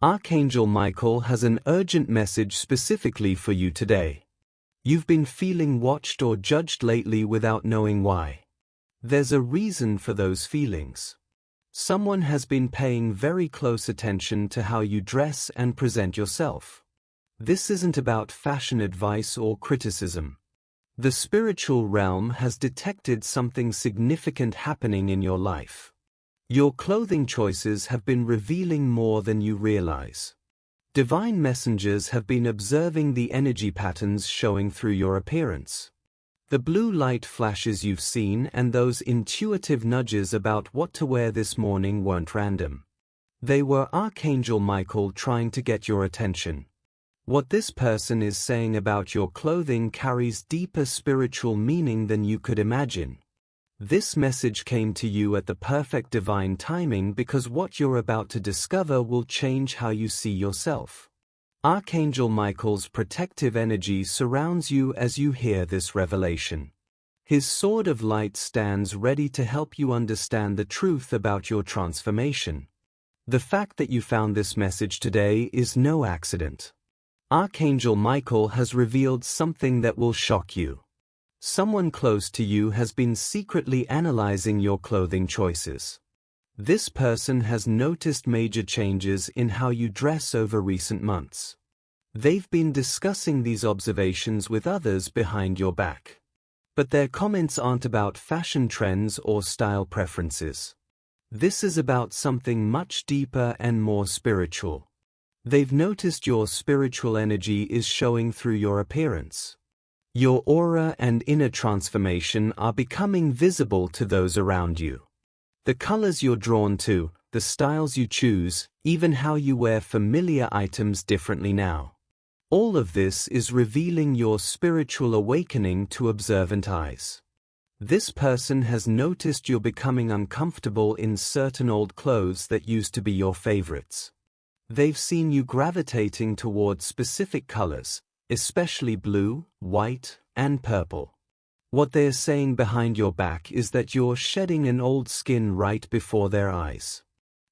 Archangel Michael has an urgent message specifically for you today. You've been feeling watched or judged lately without knowing why. There's a reason for those feelings. Someone has been paying very close attention to how you dress and present yourself. This isn't about fashion advice or criticism. The spiritual realm has detected something significant happening in your life. Your clothing choices have been revealing more than you realize. Divine messengers have been observing the energy patterns showing through your appearance. The blue light flashes you've seen and those intuitive nudges about what to wear this morning weren't random. They were Archangel Michael trying to get your attention. What this person is saying about your clothing carries deeper spiritual meaning than you could imagine. This message came to you at the perfect divine timing because what you're about to discover will change how you see yourself. Archangel Michael's protective energy surrounds you as you hear this revelation. His sword of light stands ready to help you understand the truth about your transformation. The fact that you found this message today is no accident. Archangel Michael has revealed something that will shock you. Someone close to you has been secretly analyzing your clothing choices. This person has noticed major changes in how you dress over recent months. They've been discussing these observations with others behind your back. But their comments aren't about fashion trends or style preferences. This is about something much deeper and more spiritual. They've noticed your spiritual energy is showing through your appearance. Your aura and inner transformation are becoming visible to those around you. The colors you're drawn to, the styles you choose, even how you wear familiar items differently now. All of this is revealing your spiritual awakening to observant eyes. This person has noticed you're becoming uncomfortable in certain old clothes that used to be your favorites. They've seen you gravitating towards specific colors, especially blue, white, and purple. What they're saying behind your back is that you're shedding an old skin right before their eyes.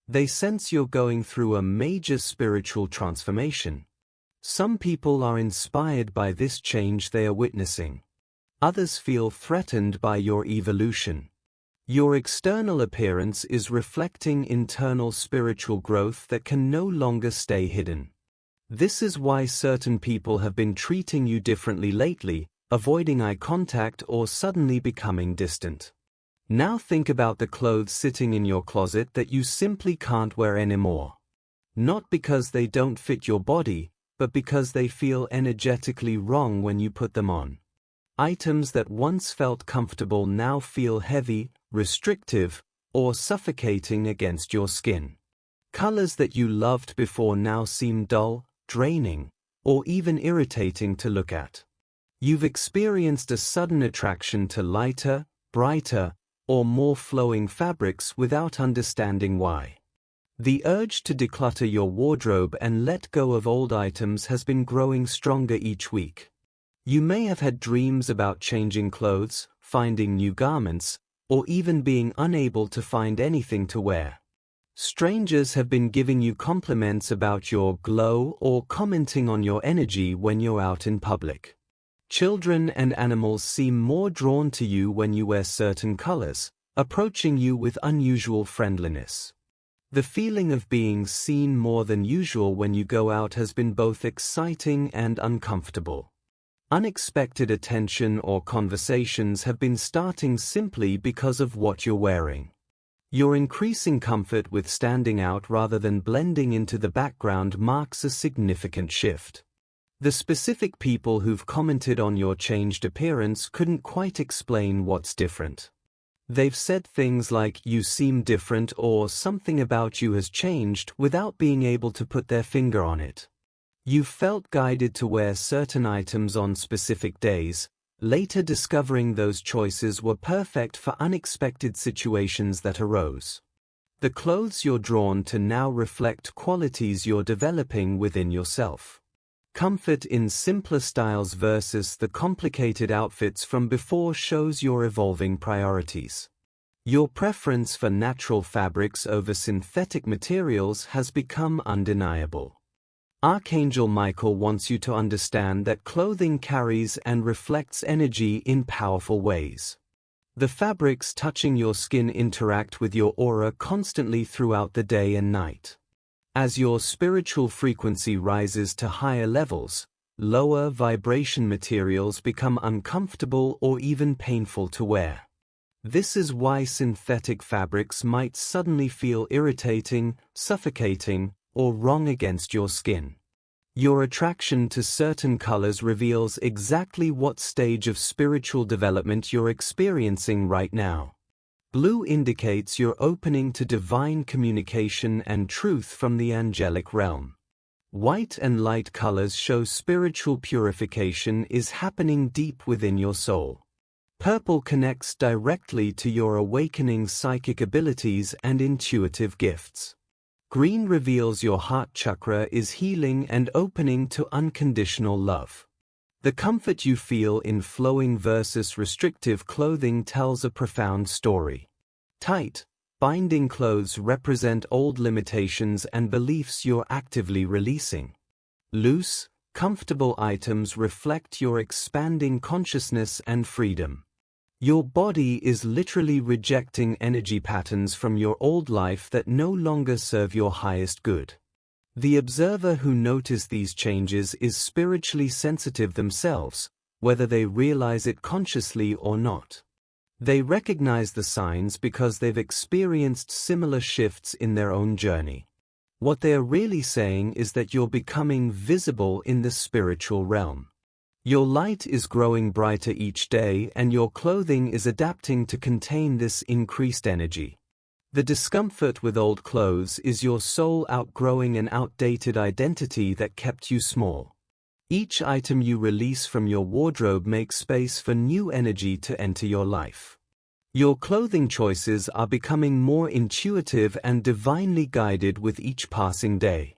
They sense you're going through a major spiritual transformation. Some people are inspired by this change they are witnessing. Others feel threatened by your evolution. Your external appearance is reflecting internal spiritual growth that can no longer stay hidden. This is why certain people have been treating you differently lately, avoiding eye contact or suddenly becoming distant. Now think about the clothes sitting in your closet that you simply can't wear anymore. Not because they don't fit your body, but because they feel energetically wrong when you put them on. Items that once felt comfortable now feel heavy, restrictive, or suffocating against your skin. Colors that you loved before now seem dull, draining, or even irritating to look at. You've experienced a sudden attraction to lighter, brighter, or more flowing fabrics without understanding why. The urge to declutter your wardrobe and let go of old items has been growing stronger each week. You may have had dreams about changing clothes, finding new garments, or even being unable to find anything to wear. Strangers have been giving you compliments about your glow or commenting on your energy when you're out in public. Children and animals seem more drawn to you when you wear certain colors, approaching you with unusual friendliness. The feeling of being seen more than usual when you go out has been both exciting and uncomfortable. Unexpected attention or conversations have been starting simply because of what you're wearing. Your increasing comfort with standing out rather than blending into the background marks a significant shift. The specific people who've commented on your changed appearance couldn't quite explain what's different. They've said things like "you seem different" or "something about you has changed" without being able to put their finger on it. You've felt guided to wear certain items on specific days, later discovering those choices were perfect for unexpected situations that arose. The clothes you're drawn to now reflect qualities you're developing within yourself. Comfort in simpler styles versus the complicated outfits from before shows your evolving priorities. Your preference for natural fabrics over synthetic materials has become undeniable. Archangel Michael wants you to understand that clothing carries and reflects energy in powerful ways. The fabrics touching your skin interact with your aura constantly throughout the day and night. As your spiritual frequency rises to higher levels, lower vibration materials become uncomfortable or even painful to wear. This is why synthetic fabrics might suddenly feel irritating, suffocating, or wrong against your skin. Your attraction to certain colors reveals exactly what stage of spiritual development you're experiencing right now. Blue indicates your opening to divine communication and truth from the angelic realm. White and light colors show spiritual purification is happening deep within your soul. Purple connects directly to your awakening psychic abilities and intuitive gifts. Green reveals your heart chakra is healing and opening to unconditional love. The comfort you feel in flowing versus restrictive clothing tells a profound story. Tight, binding clothes represent old limitations and beliefs you're actively releasing. Loose, comfortable items reflect your expanding consciousness and freedom. Your body is literally rejecting energy patterns from your old life that no longer serve your highest good. The observer who notices these changes is spiritually sensitive themselves, whether they realize it consciously or not. They recognize the signs because they've experienced similar shifts in their own journey. What they are really saying is that you're becoming visible in the spiritual realm. Your light is growing brighter each day and your clothing is adapting to contain this increased energy. The discomfort with old clothes is your soul outgrowing an outdated identity that kept you small. Each item you release from your wardrobe makes space for new energy to enter your life. Your clothing choices are becoming more intuitive and divinely guided with each passing day.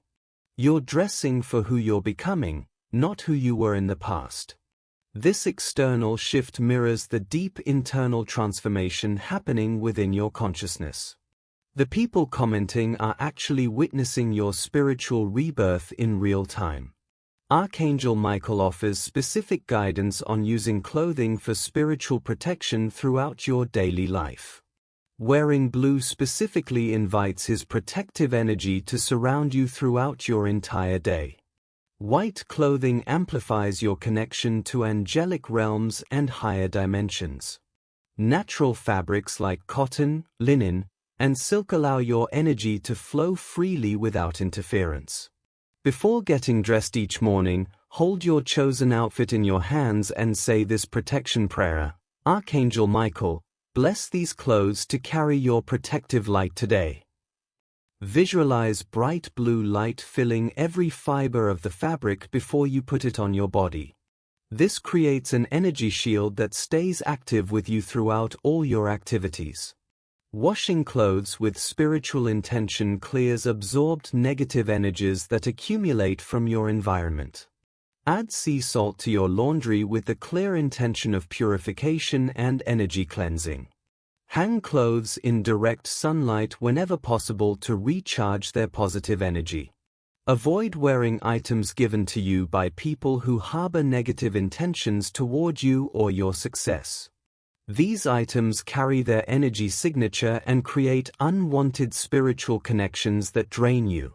You're dressing for who you're becoming, not who you were in the past. This external shift mirrors the deep internal transformation happening within your consciousness. The people commenting are actually witnessing your spiritual rebirth in real time. Archangel Michael offers specific guidance on using clothing for spiritual protection throughout your daily life. Wearing blue specifically invites his protective energy to surround you throughout your entire day. White clothing amplifies your connection to angelic realms and higher dimensions. Natural fabrics like cotton, linen, and silk allow your energy to flow freely without interference. Before getting dressed each morning, hold your chosen outfit in your hands and say this protection prayer. Archangel Michael, bless these clothes to carry your protective light today. Visualize bright blue light filling every fiber of the fabric before you put it on your body. This creates an energy shield that stays active with you throughout all your activities. Washing clothes with spiritual intention clears absorbed negative energies that accumulate from your environment. Add sea salt to your laundry with the clear intention of purification and energy cleansing. Hang clothes in direct sunlight whenever possible to recharge their positive energy. Avoid wearing items given to you by people who harbor negative intentions toward you or your success. These items carry their energy signature and create unwanted spiritual connections that drain you.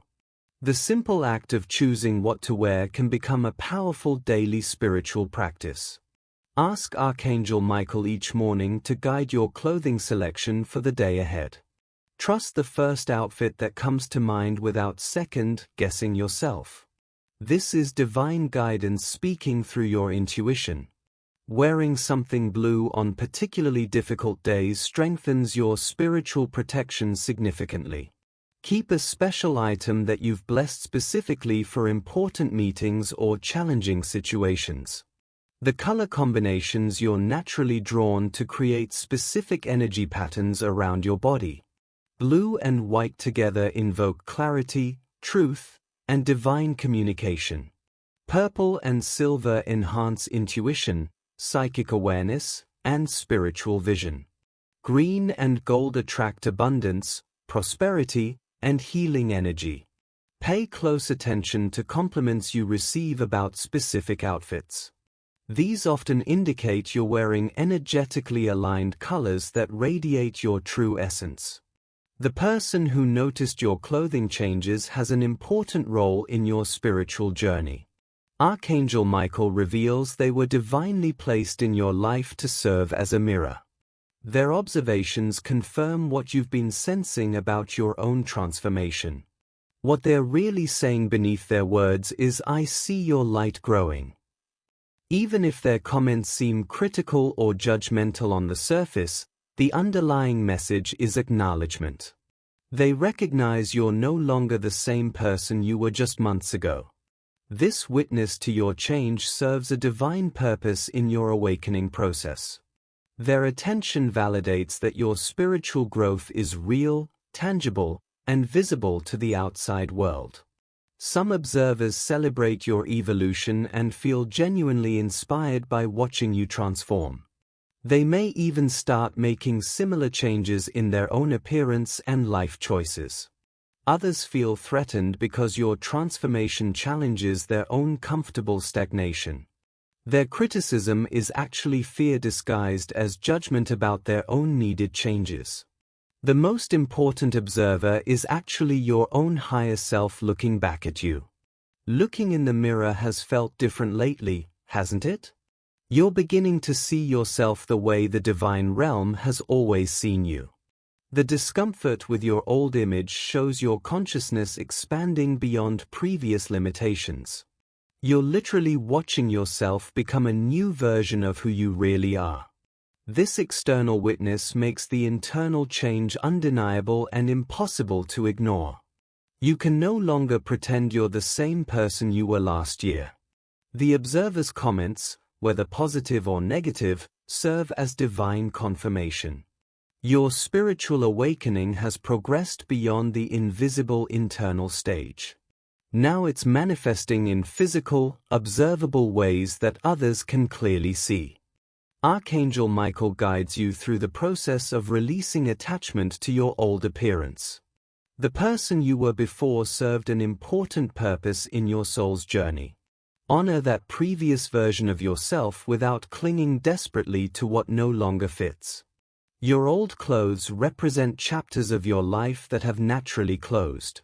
The simple act of choosing what to wear can become a powerful daily spiritual practice. Ask Archangel Michael each morning to guide your clothing selection for the day ahead. Trust the first outfit that comes to mind without second-guessing yourself. This is divine guidance speaking through your intuition. Wearing something blue on particularly difficult days strengthens your spiritual protection significantly. Keep a special item that you've blessed specifically for important meetings or challenging situations. The color combinations you're naturally drawn to create specific energy patterns around your body. Blue and white together invoke clarity, truth, and divine communication. Purple and silver enhance intuition, psychic awareness, and spiritual vision. Green and gold attract abundance, prosperity, and healing energy. Pay close attention to compliments you receive about specific outfits. These often indicate you're wearing energetically aligned colors that radiate your true essence. The person who noticed your clothing changes has an important role in your spiritual journey. Archangel Michael reveals they were divinely placed in your life to serve as a mirror. Their observations confirm what you've been sensing about your own transformation. What they're really saying beneath their words is, "I see your light growing." Even if their comments seem critical or judgmental on the surface, the underlying message is acknowledgement. They recognize you're no longer the same person you were just months ago. This witness to your change serves a divine purpose in your awakening process. Their attention validates that your spiritual growth is real, tangible, and visible to the outside world. Some observers celebrate your evolution and feel genuinely inspired by watching you transform. They may even start making similar changes in their own appearance and life choices. Others feel threatened because your transformation challenges their own comfortable stagnation. Their criticism is actually fear disguised as judgment about their own needed changes. The most important observer is actually your own higher self looking back at you. Looking in the mirror has felt different lately, hasn't it? You're beginning to see yourself the way the divine realm has always seen you. The discomfort with your old image shows your consciousness expanding beyond previous limitations. You're literally watching yourself become a new version of who you really are. This external witness makes the internal change undeniable and impossible to ignore. You can no longer pretend you're the same person you were last year. The observer's comments, whether positive or negative, serve as divine confirmation. Your spiritual awakening has progressed beyond the invisible internal stage. Now it's manifesting in physical, observable ways that others can clearly see. Archangel Michael guides you through the process of releasing attachment to your old appearance. The person you were before served an important purpose in your soul's journey. Honor that previous version of yourself without clinging desperately to what no longer fits. Your old clothes represent chapters of your life that have naturally closed.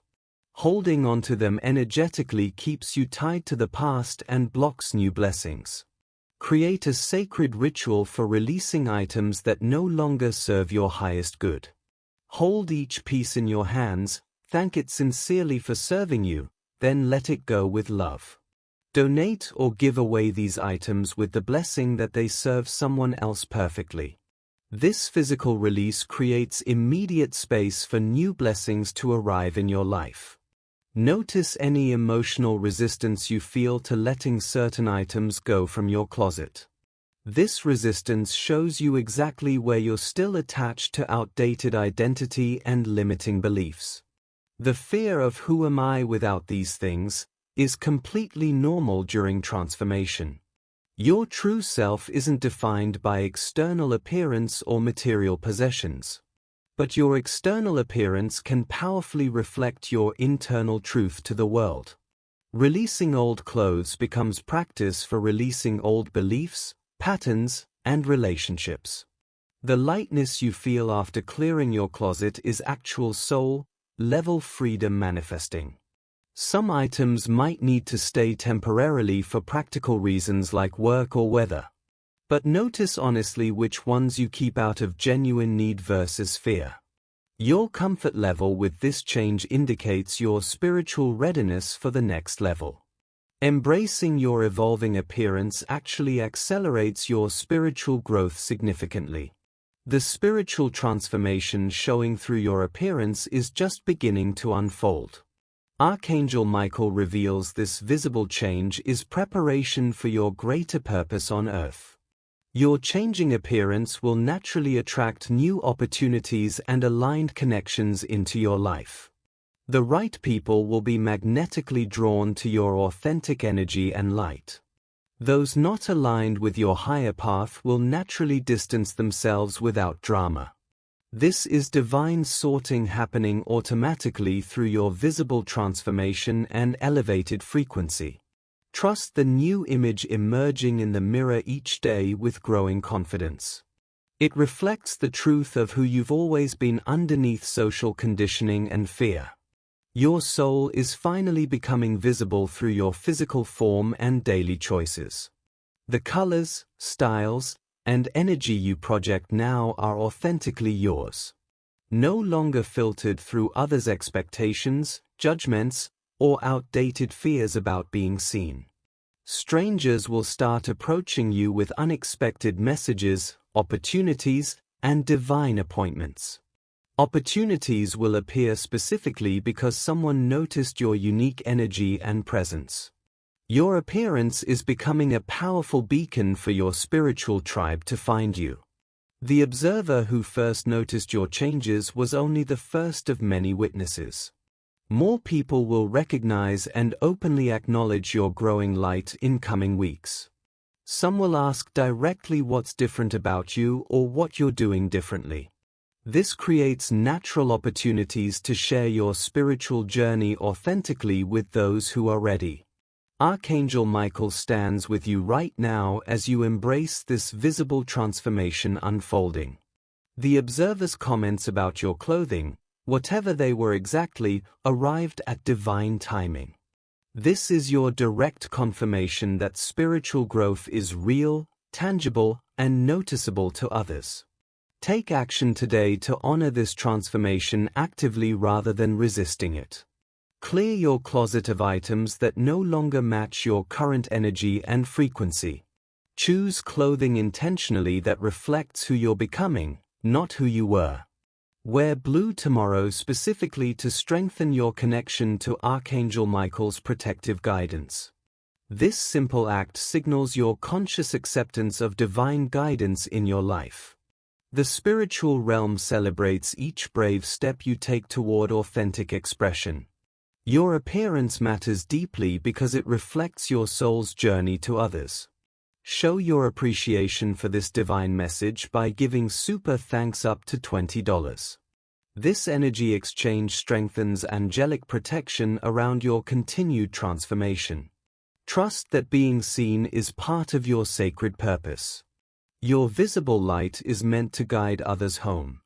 Holding onto them energetically keeps you tied to the past and blocks new blessings. Create a sacred ritual for releasing items that no longer serve your highest good. Hold each piece in your hands, thank it sincerely for serving you, then let it go with love. Donate or give away these items with the blessing that they serve someone else perfectly. This physical release creates immediate space for new blessings to arrive in your life. Notice any emotional resistance you feel to letting certain items go from your closet. This resistance shows you exactly where you're still attached to outdated identity and limiting beliefs. The fear of "who am I without these things?" is completely normal during transformation. Your true self isn't defined by external appearance or material possessions. But your external appearance can powerfully reflect your internal truth to the world. Releasing old clothes becomes practice for releasing old beliefs, patterns, and relationships. The lightness you feel after clearing your closet is actual soul-level freedom manifesting. Some items might need to stay temporarily for practical reasons like work or weather. But notice honestly which ones you keep out of genuine need versus fear. Your comfort level with this change indicates your spiritual readiness for the next level. Embracing your evolving appearance actually accelerates your spiritual growth significantly. The spiritual transformation showing through your appearance is just beginning to unfold. Archangel Michael reveals this visible change is preparation for your greater purpose on earth. Your changing appearance will naturally attract new opportunities and aligned connections into your life. The right people will be magnetically drawn to your authentic energy and light. Those not aligned with your higher path will naturally distance themselves without drama. This is divine sorting happening automatically through your visible transformation and elevated frequency. Trust the new image emerging in the mirror each day with growing confidence. It reflects the truth of who you've always been underneath social conditioning and fear. Your soul is finally becoming visible through your physical form and daily choices. The colors, styles, and energy you project now are authentically yours. No longer filtered through others' expectations, judgments, or outdated fears about being seen. Strangers will start approaching you with unexpected messages, opportunities, and divine appointments. Opportunities will appear specifically because someone noticed your unique energy and presence. Your appearance is becoming a powerful beacon for your spiritual tribe to find you. The observer who first noticed your changes was only the first of many witnesses. More people will recognize and openly acknowledge your growing light in coming weeks. Some will ask directly what's different about you or what you're doing differently. This creates natural opportunities to share your spiritual journey authentically with those who are ready. Archangel Michael stands with you right now as you embrace this visible transformation unfolding. The observer's comments about your clothing, whatever they were exactly, arrived at divine timing. This is your direct confirmation that spiritual growth is real, tangible, and noticeable to others. Take action today to honor this transformation actively rather than resisting it. Clear your closet of items that no longer match your current energy and frequency. Choose clothing intentionally that reflects who you're becoming, not who you were. Wear blue tomorrow specifically to strengthen your connection to Archangel Michael's protective guidance. This simple act signals your conscious acceptance of divine guidance in your life. The spiritual realm celebrates each brave step you take toward authentic expression. Your appearance matters deeply because it reflects your soul's journey to others. Show your appreciation for this divine message by giving super thanks up to $20. This energy exchange strengthens angelic protection around your continued transformation. Trust that being seen is part of your sacred purpose. Your visible light is meant to guide others home.